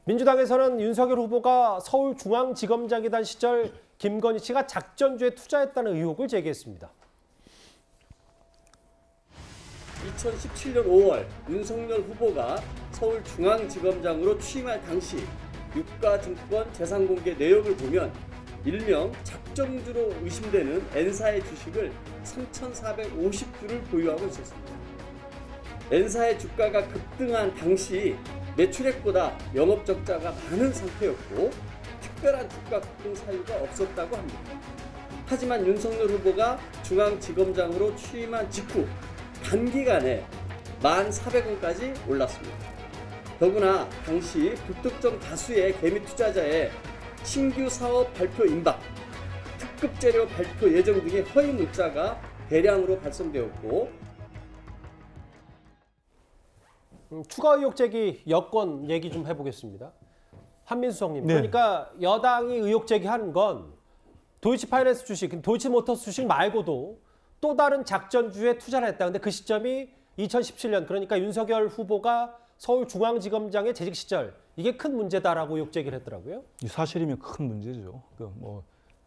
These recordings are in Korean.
민주당에서는 윤석열 후보가 서울중앙지검장이던 시절 김건희 씨가 작전주에 투자했다는 의혹을 제기했습니다. 2017년 5월 윤석열 후보가 서울중앙지검장으로 취임할 당시 유가증권 재산공개 내역을 보면 일명 작정주로 의심되는 N사의 주식을 3,450주를 보유하고 있었습니다. N사의 주가가 급등한 당시 매출액보다 영업적자가 많은 상태였고 특별한 주가 급등 사유가 없었다고 합니다. 하지만 윤석열 후보가 중앙지검장으로 취임한 직후 단기간에 1,400원까지 올랐습니다. 더구나 당시 불특정 다수의 개미 투자자의 신규 사업 발표 임박, 특급 재료 발표 예정 등의 허위 문자가 대량으로 발송되었고 추가 의혹 제기 여권 얘기 좀 해보겠습니다. 한민수성님, 네. 그러니까 여당이 의혹 제기하는 건 도이치파이낸스 주식, 도이치모터스 주식 말고도 또 다른 작전주에 투자를 했다. 근데 그 시점이 2017년, 그러니까 윤석열 후보가 서울중앙지검장의 재직 시절, 이게 큰 문제다라고 의혹 제기를 했더라고요. 이 사실이면 큰 문제죠.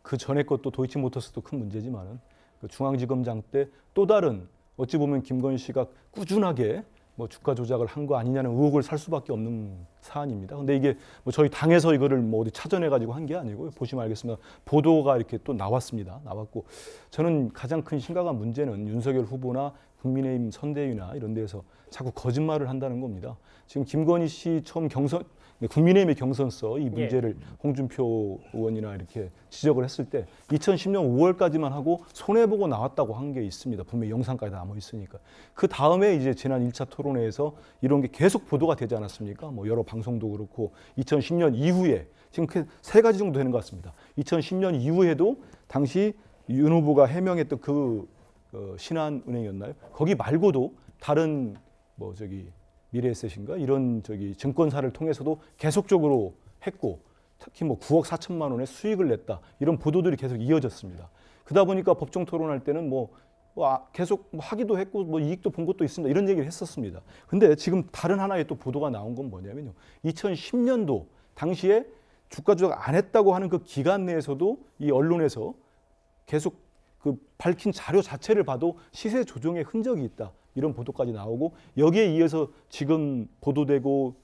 그 전에 것도 도이치모터스도 큰 문제지만은 그 중앙지검장 때 또 다른 어찌 보면 김건희 씨가 꾸준하게 주가 조작을 한 거 아니냐는 의혹을 살 수밖에 없는 사안입니다. 근데 이게 저희 당에서 이거를 어디 찾아내 가지고 한 게 아니고 보시면 알겠습니다. 보도가 이렇게 또 나왔고 저는 가장 큰 심각한 문제는 윤석열 후보나 국민의힘 선대위나 이런 데서 자꾸 거짓말을 한다는 겁니다. 지금 김건희 씨 처음 국민의힘의 경선서 이 문제를 홍준표 의원이나 이렇게 지적을 했을 때 2010년 5월까지만 하고 손해보고 나왔다고 한 게 있습니다. 분명히 영상까지 남아 있으니까. 그 다음에 이제 지난 1차 토론회에서 이런 게 계속 보도가 되지 않았습니까? 여러 방송도 그렇고 2010년 이후에 지금 세 가지 정도 되는 것 같습니다. 2010년 이후에도 당시 윤 후보가 해명했던 신한은행이었나요? 거기 말고도 다른 미래에셋인가 이런 증권사를 통해서도 계속적으로 했고 특히 9억 4천만 원의 수익을 냈다 이런 보도들이 계속 이어졌습니다. 그러다 보니까 법정 토론할 때는 계속 하기도 했고 이익도 본 것도 있습니다 이런 얘기를 했었습니다. 근데 지금 다른 하나의 또 보도가 나온 건 뭐냐면요, 2010년도 당시에 주가 조작 안 했다고 하는 그 기간 내에서도 이 언론에서 계속 그 밝힌 자료 자체를 봐도 시세 조정의 흔적이 있다. 이런 보도까지 나오고 여기에 이어서 지금 보도되고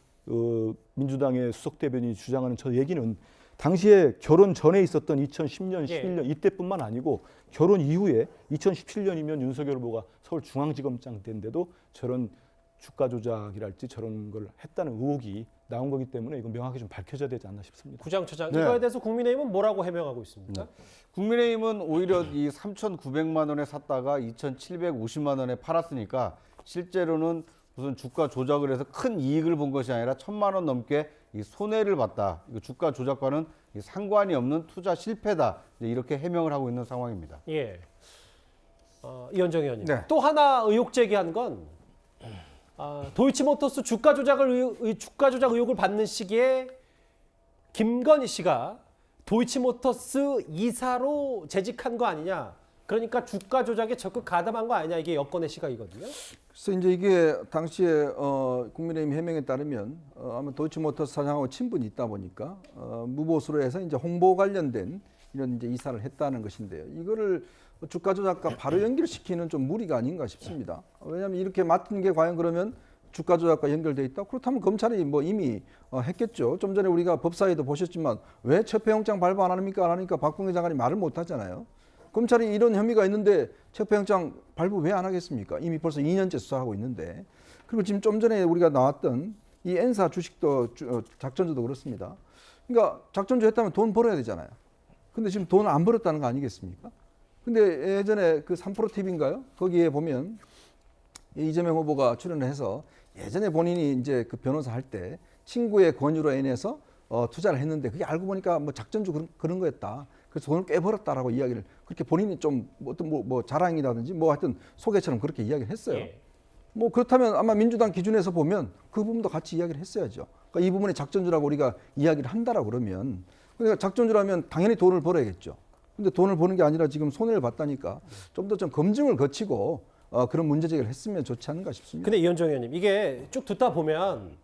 민주당의 수석 대변인이 주장하는 저 얘기는 당시에 결혼 전에 있었던 2010년, 11년 이때뿐만 아니고 결혼 이후에 2017년이면 윤석열 후보가 서울중앙지검장 된데도 저런 주가 조작이랄지 저런 걸 했다는 의혹이 나온 거기 때문에 이건 명확히 좀 밝혀져야 되지 않나 싶습니다. 구장처장, 네. 이거에 대해서 국민의힘은 뭐라고 해명하고 있습니까? 국민의힘은 오히려 이 3,900만 원에 샀다가 2,750만 원에 팔았으니까 실제로는 무슨 주가 조작을 해서 큰 이익을 본 것이 아니라 1,000만 원 넘게 이 손해를 봤다. 이거 주가 조작과는 상관이 없는 투자 실패다. 이렇게 해명을 하고 있는 상황입니다. 예. 이현정 의원님. 네. 또 하나 의혹 제기한 건 도이치모터스 주가 조작 의혹을 받는 시기에 김건희 씨가 도이치모터스 이사로 재직한 거 아니냐. 그러니까 주가 조작에 적극 가담한 거 아니냐. 이게 여권의 시각이거든요. 그래서 이제 이게 당시에 국민의힘 해명에 따르면 아마 도이치모터스 사장하고 친분이 있다 보니까 무보수로 해서 이제 홍보 관련된 이런 이제 이사를 했다는 것인데요. 이거를 주가 조작과 바로 연결시키는 좀 무리가 아닌가 싶습니다. 왜냐하면 이렇게 맡은 게 과연 그러면 주가 조작과 연결돼 있다? 그렇다면 검찰이 이미 했겠죠. 좀 전에 우리가 법사위도 보셨지만 왜 체포영장 발부 안 합니까? 안 하니까 박봉계 장관이 말을 못 하잖아요. 검찰이 이런 혐의가 있는데 체포영장 발부 왜 안 하겠습니까? 이미 벌써 2년째 수사하고 있는데. 그리고 지금 좀 전에 우리가 나왔던 이 N사 주식도 작전주도 그렇습니다. 그러니까 작전주 했다면 돈 벌어야 되잖아요. 근데 지금 돈을 안 벌었다는 거 아니겠습니까? 근데 예전에 그 3프로 TV인가요? 거기에 보면 이재명 후보가 출연을 해서 예전에 본인이 이제 그 변호사 할 때 친구의 권유로 인해서 투자를 했는데 그게 알고 보니까 작전주 그런 거였다. 그래서 돈을 꽤 벌었다라고 이야기를 그렇게 본인이 좀 어떤 자랑이라든지 하여튼 소개처럼 그렇게 이야기를 했어요. 예. 그렇다면 아마 민주당 기준에서 보면 그 부분도 같이 이야기를 했어야죠. 그러니까 이 부분이 작전주라고 우리가 이야기를 한다라고 그러면 그러니까 작전주라면 당연히 돈을 벌어야겠죠. 근데 돈을 버는 게 아니라 지금 손해를 봤다니까 좀 더 검증을 거치고 그런 문제 제기를 했으면 좋지 않은가 싶습니다. 근데 이현정 의원님, 이게 쭉 듣다 보면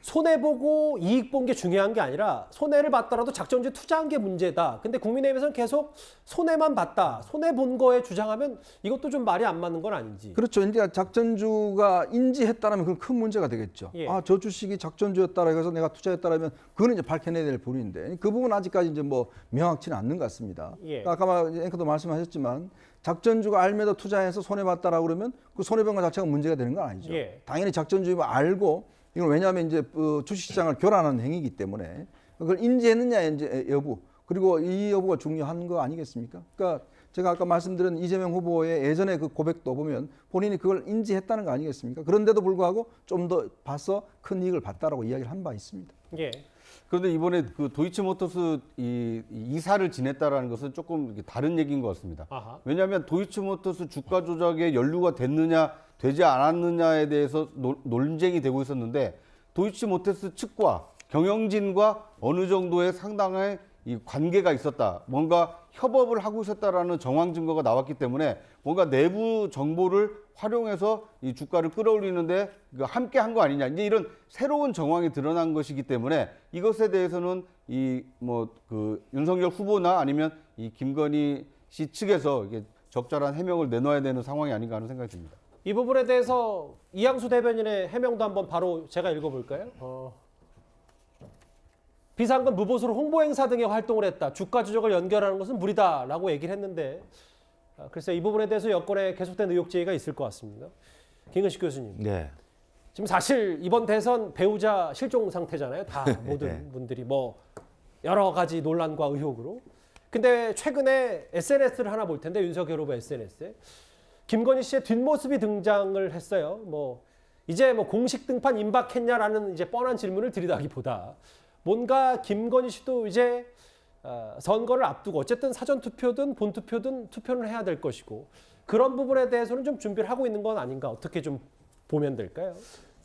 손해보고 이익 본 게 중요한 게 아니라 손해를 봤더라도 작전주에 투자한 게 문제다. 근데 국민의힘에서는 계속 손해만 봤다. 손해본 거에 주장하면 이것도 좀 말이 안 맞는 건 아닌지. 그렇죠. 이제 작전주가 인지했다라면 그건 큰 문제가 되겠죠. 예. 아, 저 주식이 작전주였다라 해서 내가 투자했다라면 그거는 이제 밝혀내야 될 부분인데 그 부분 아직까지 이제 뭐 명확치는 않는 것 같습니다. 예. 그러니까 아까 앵커도 말씀하셨지만 작전주가 알매도 투자해서 손해 봤다라고 그러면 그 손해본 것 자체가 문제가 되는 건 아니죠. 예. 당연히 작전주임을 알고 이건 왜냐하면 이제 주식시장을 교란하는 행위이기 때문에 그걸 인지했느냐 이제 여부 그리고 이 여부가 중요한 거 아니겠습니까? 그러니까 제가 아까 말씀드린 이재명 후보의 예전에 그 고백도 보면 본인이 그걸 인지했다는 거 아니겠습니까? 그런데도 불구하고 좀 더 봐서 큰 이익을 봤다라고 이야기를 한 바 있습니다. 예. 그런데 이번에 그 도이치모터스 이 이사를 지냈다라는 것은 조금 다른 얘기인 것 같습니다. 아하. 왜냐하면 도이치모터스 주가 조작에 연루가 됐느냐 되지 않았느냐에 대해서 논쟁이 되고 있었는데 도이치모터스 측과 경영진과 어느 정도의 상당한 이 관계가 있었다. 뭔가 협업을 하고 있었다라는 정황 증거가 나왔기 때문에 뭔가 내부 정보를 활용해서 이 주가를 끌어올리는데 함께 한 거 아니냐. 이제 이런 새로운 정황이 드러난 것이기 때문에 이것에 대해서는 이 뭐 그 윤석열 후보나 아니면 이 김건희 씨 측에서 이게 적절한 해명을 내놓아야 되는 상황이 아닌가 하는 생각이 듭니다. 이 부분에 대해서 이양수 대변인의 해명도 한번 바로 제가 읽어볼까요? 비상금 무보수로 홍보 행사 등의 활동을 했다. 주가 조작을 연결하는 것은 무리다라고 얘기를 했는데 글쎄 이 부분에 대해서 여권에 계속된 의혹 제기가 있을 것 같습니다. 김근식 교수님. 네. 지금 사실 이번 대선 배우자 실종 상태잖아요. 다 모든 분들이 뭐 여러 가지 논란과 의혹으로. 근데 최근에 SNS를 하나 볼 텐데 윤석열 후보 SNS에 김건희 씨의 뒷모습이 등장을 했어요. 뭐 이제 뭐 공식 등판 임박했냐라는 이제 뻔한 질문을 드리다기보다 뭔가 김건희 씨도 이제 선거를 앞두고 어쨌든 사전 투표든 본 투표든 투표를 해야 될 것이고 그런 부분에 대해서는 좀 준비를 하고 있는 건 아닌가 어떻게 좀 보면 될까요?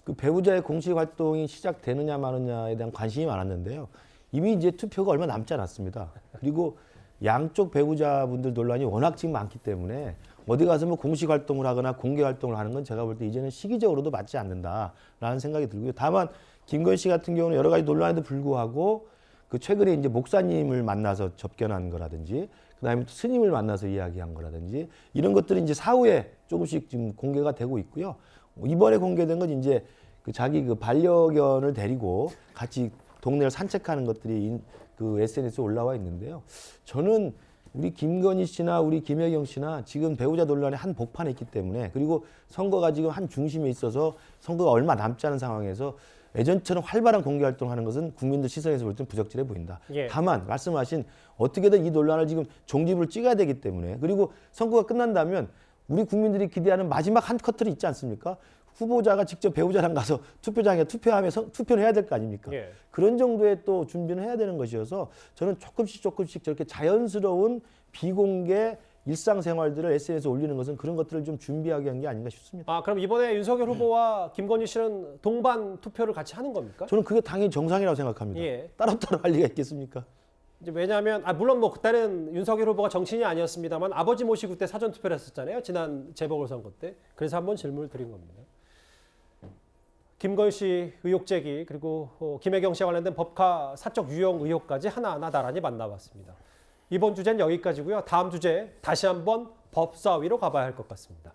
그 배우자의 공식 활동이 시작되느냐 마느냐에 대한 관심이 많았는데요. 이미 이제 투표가 얼마 남지 않았습니다. 그리고 양쪽 배우자분들 논란이 워낙 지금 많기 때문에 어디 가서 뭐 공식 활동을 하거나 공개 활동을 하는 건 제가 볼 때 이제는 시기적으로도 맞지 않는다라는 생각이 들고요. 다만 김건희 씨 같은 경우는 여러 가지 논란에도 불구하고 그 최근에 이제 목사님을 만나서 접견한 거라든지 그다음에 또 스님을 만나서 이야기한 거라든지 이런 것들이 이제 사후에 조금씩 지금 공개가 되고 있고요. 이번에 공개된 건 이제 그 자기 그 반려견을 데리고 같이 동네를 산책하는 것들이 그 SNS에 올라와 있는데요. 저는 우리 김건희 씨나 우리 김혜경 씨나 지금 배우자 논란의 한 복판에 있기 때문에 그리고 선거가 지금 한 중심에 있어서 선거가 얼마 남지 않은 상황에서 예전처럼 활발한 공개 활동하는 것은 국민들 시선에서 볼 때는 부적절해 보인다. 예. 다만 말씀하신 어떻게든 이 논란을 지금 종지부를 찍어야 되기 때문에 그리고 선거가 끝난다면 우리 국민들이 기대하는 마지막 한 커트를 있지 않습니까? 후보자가 직접 배우자랑 가서 투표장에 투표하면서 투표를 해야 될 거 아닙니까? 예. 그런 정도의 또 준비는 해야 되는 것이어서 저는 조금씩 저렇게 자연스러운 비공개 일상생활들을 SNS에 올리는 것은 그런 것들을 좀 준비하게 한 게 아닌가 싶습니다. 아 그럼 이번에 윤석열 후보와 김건희 씨는 동반 투표를 같이 하는 겁니까? 저는 그게 당연히 정상이라고 생각합니다. 예. 따로따로 할 리가 있겠습니까? 이제 왜냐하면 물론 뭐 그때는 윤석열 후보가 정치인이 아니었습니다만 아버지 모시고 때 사전 투표를 했었잖아요. 지난 재보궐선거 때. 그래서 한번 질문을 드린 겁니다. 김건희 씨 의혹 제기 그리고 김혜경 씨와 관련된 법카 사적 유용 의혹까지 하나하나 나란히 만나봤습니다. 이번 주제는 여기까지고요. 다음 주제 다시 한번 법사위로 가봐야 할 것 같습니다.